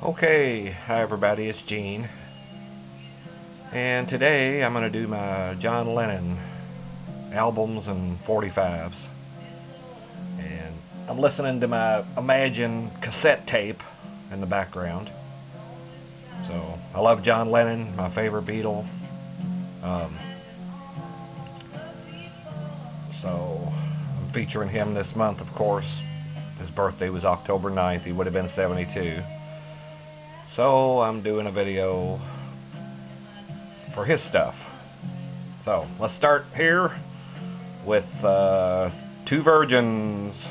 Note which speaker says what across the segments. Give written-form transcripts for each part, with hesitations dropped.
Speaker 1: Okay, hi everybody, it's Gene. And today I'm going to do my John Lennon albums and 45s. And I'm listening to my Imagine cassette tape in the background. So, I love John Lennon, my favorite Beatle. So, I'm featuring him this month, of course. His birthday was October 9th, he would have been 72. So I'm doing a video for his stuff. So let's start here with Two Virgins.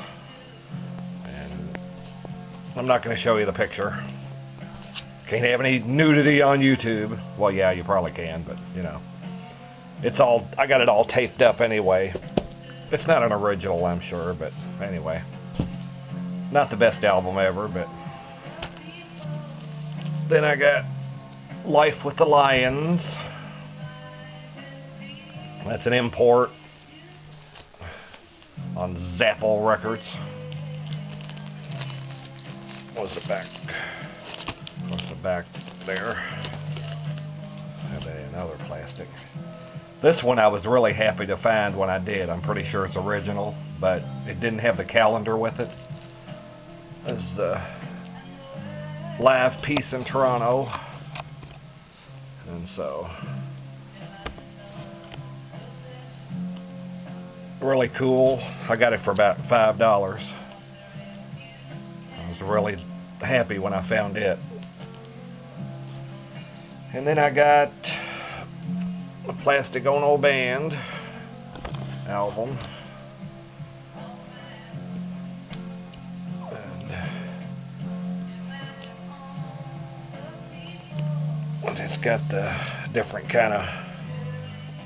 Speaker 1: And I'm not going to show you the picture. Can't have any nudity on YouTube. Well, yeah, you probably can, but you know, it's all, I got it all taped up anyway. It's not an original, I'm sure, but anyway, not the best album ever, but then I got Life with the Lions. That's an import on Zapple Records. What's the back? What's the back there? And then another plastic. This one I was really happy to find when I did. I'm pretty sure it's original, but it didn't have the calendar with it. This is live piece in Toronto, and so really cool. I got it for about $5. I was really happy when I found it. And then I got a Plastic Ono Band album. It's got the different kind of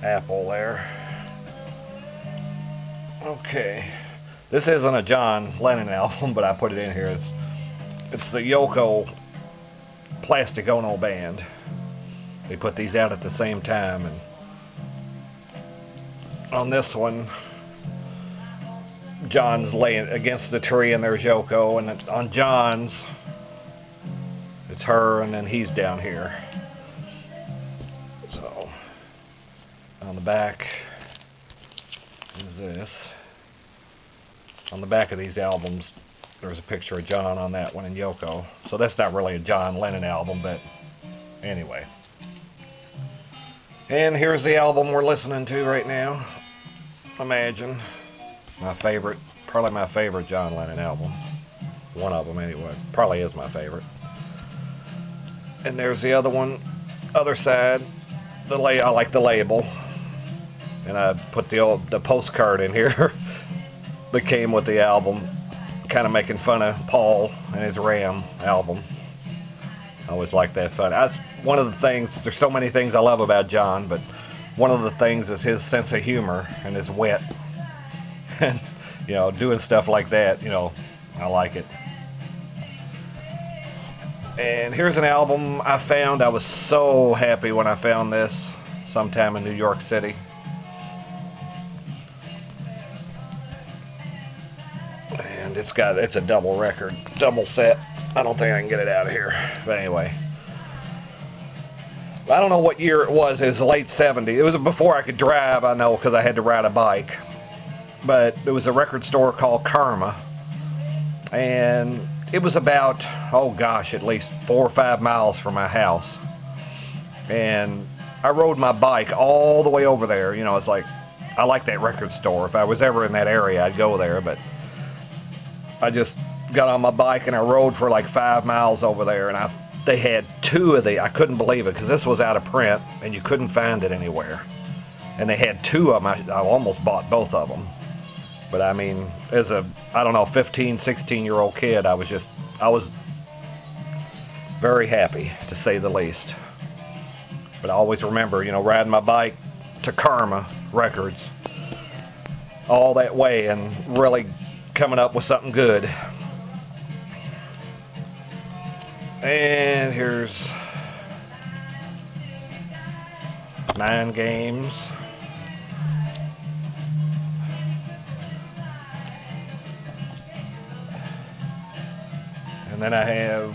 Speaker 1: apple there. Okay, this isn't a John Lennon album, but I put it in here. It's the Yoko Plastic Ono Band. They put these out at the same time, and on this one, John's laying against the tree, and there's Yoko, and on John's, it's her, and then he's down here. So, on the back is this. On the back of these albums, there's a picture of John on that one and Yoko. So that's not really a John Lennon album, but anyway. And here's the album we're listening to right now. Imagine. My favorite, probably my favorite John Lennon album. One of them anyway. Probably is my favorite. And there's the other one, other side. I like the label, and I put the postcard in here that came with the album, kind of making fun of Paul and his Ram album. I always like that fun. One of the things, there's so many things I love about John, but one of the things is his sense of humor and his wit, and you know, doing stuff like that. You know, I like it. And here's an album I found. I was so happy when I found this sometime in New York City. And it's a double record, double set. I don't think I can get it out of here. But anyway. I don't know what year it was. It was the late 70s. It was before I could drive, I know, because I had to ride a bike. But it was a record store called Karma. And it was about, oh gosh, at least 4 or 5 miles from my house. And I rode my bike all the way over there. You know, it's like, I like that record store. If I was ever in that area, I'd go there. But I just got on my bike and I rode for like 5 miles over there. And they had two of the, I couldn't believe it, because this was out of print and you couldn't find it anywhere. And they had two of them. I almost bought both of them. But I mean, as a, I don't know, 15, 16-year-old kid, I was very happy, to say the least. But I always remember, you know, riding my bike to Karma Records all that way and really coming up with something good. And here's Mind Games. And then I have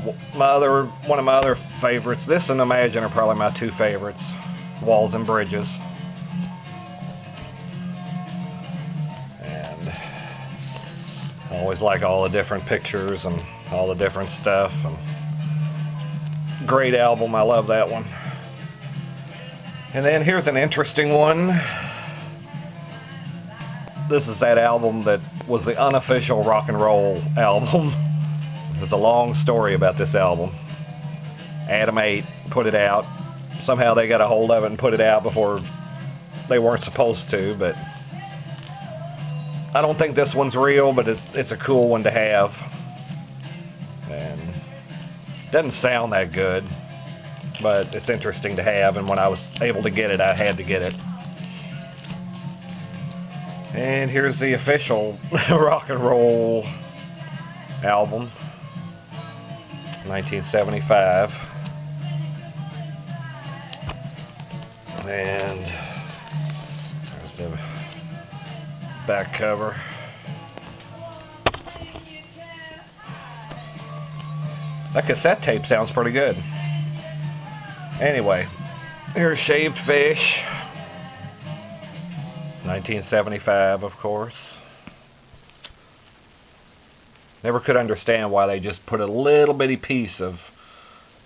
Speaker 1: one of my other favorites. This and Imagine are probably my two favorites. Walls and Bridges. And I always like all the different pictures and all the different stuff. And great album. I love that one. And then here's an interesting one. This is that album that was the unofficial rock and roll album. There's a long story about this album. Adam 8 put it out. Somehow they got a hold of it and put it out before they weren't supposed to, but I don't think this one's real, but it's a cool one to have. And it doesn't sound that good, but it's interesting to have, and when I was able to get it, I had to get it. And here's the official rock and roll album, 1975. And there's the back cover. That cassette tape sounds pretty good. Anyway, here's Shaved Fish, 1975, of course. Never could understand why they just put a little bitty piece of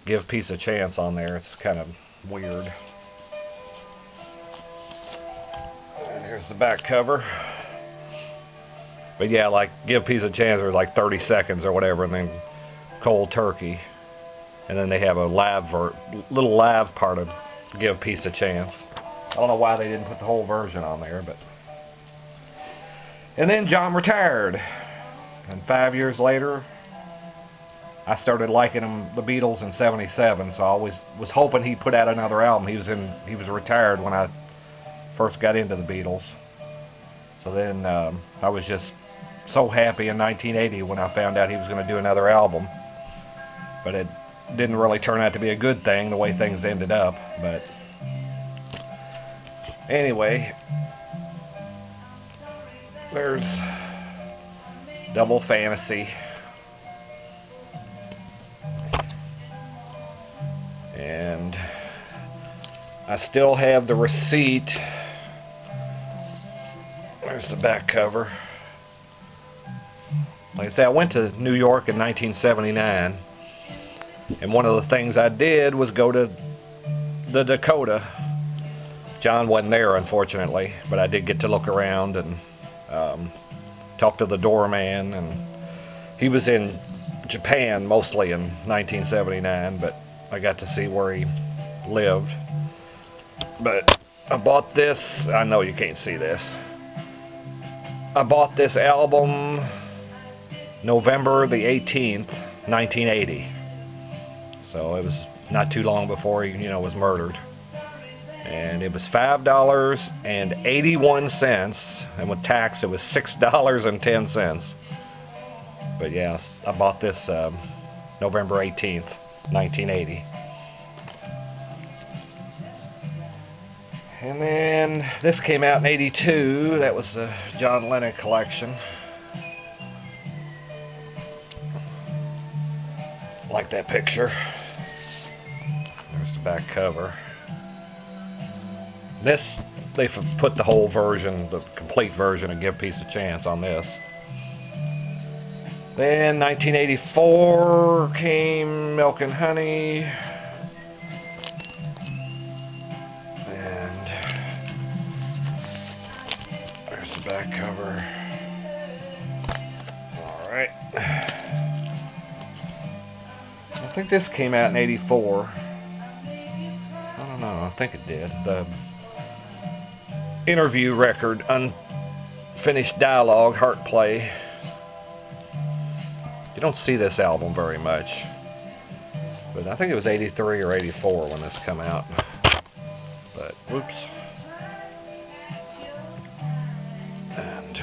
Speaker 1: Give Peace a Chance on there. It's kind of weird. And here's the back cover. But yeah, like Give Peace a Chance was like 30 seconds or whatever, and then Cold Turkey. And then they have a little live part of Give Peace a Chance. I don't know why they didn't put the whole version on there, but. And then John retired. And 5 years later, I started liking the Beatles in '77. So I always was hoping he'd put out another album. He was retired when I first got into the Beatles. So then I was just so happy in 1980 when I found out he was going to do another album. But it didn't really turn out to be a good thing the way things ended up. But anyway, there's Double Fantasy. And I still have the receipt. There's the back cover. Like I said, I went to New York in 1979. And one of the things I did was go to the Dakota. John wasn't there, unfortunately, but I did get to look around and talk to the doorman. And he was in Japan mostly in 1979, but I got to see where he lived. But I bought this. I know you can't see this. I bought this album November the 18th, 1980. So it was not too long before he, was murdered. And it was $5.81, and with tax it was $6.10. But yeah, I bought this November 18th, 1980. And then this came out in '82. That was the John Lennon collection. Like that picture. There's the back cover. This, they put the whole version, the complete version of Give Peace a Chance on this. Then 1984 came Milk and Honey. And there's the back cover. Alright. I think this came out in '84. I don't know, I think it did. The interview record, Unfinished Dialogue, Heart Play. You don't see this album very much, but I think it was '83 or '84 when this came out. But whoops. And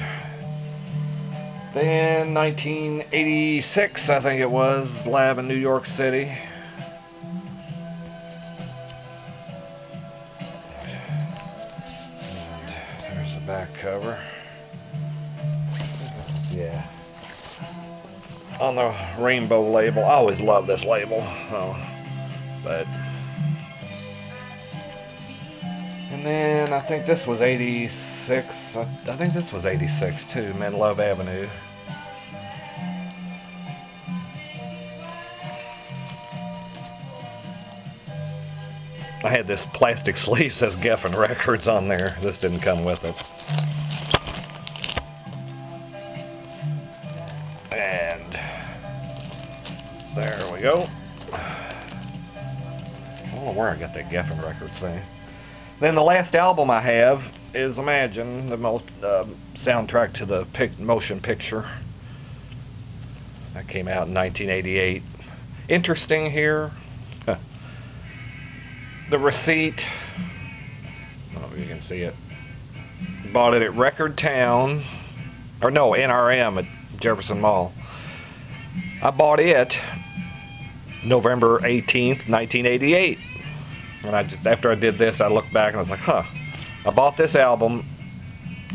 Speaker 1: then 1986, I think it was, live in New York City. And there's the back cover. Yeah. on the rainbow label. I always love this label. But and then I think this was 86. I think this was 86 too, Men Love Avenue. I had this plastic sleeve that says Geffen Records on there. This didn't come with it. And there we go. I don't know where I got that Geffen Records thing. Then the last album I have is Imagine, the soundtrack to the motion picture. That came out in 1988. Interesting here. The receipt, I don't know if you can see it. Bought it at Record Town, or no, NRM at Jefferson Mall. I bought it November 18th, 1988. And after I did this, I looked back and I was like, huh, I bought this album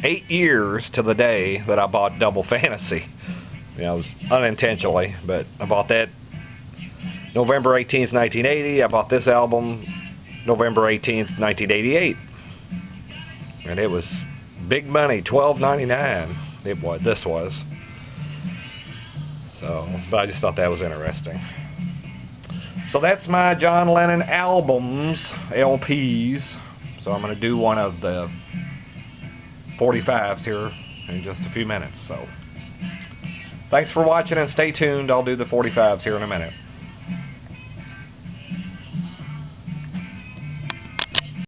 Speaker 1: 8 years to the day that I bought Double Fantasy. You know, it was unintentionally, but I bought that November 18th, 1980. I bought this album November 18th, 1988. And it was big money, $12.99. This was. So, but I just thought that was interesting. So that's my John Lennon albums, LPs. So I'm going to do one of the 45s here in just a few minutes. So thanks for watching and stay tuned. I'll do the 45s here in a minute.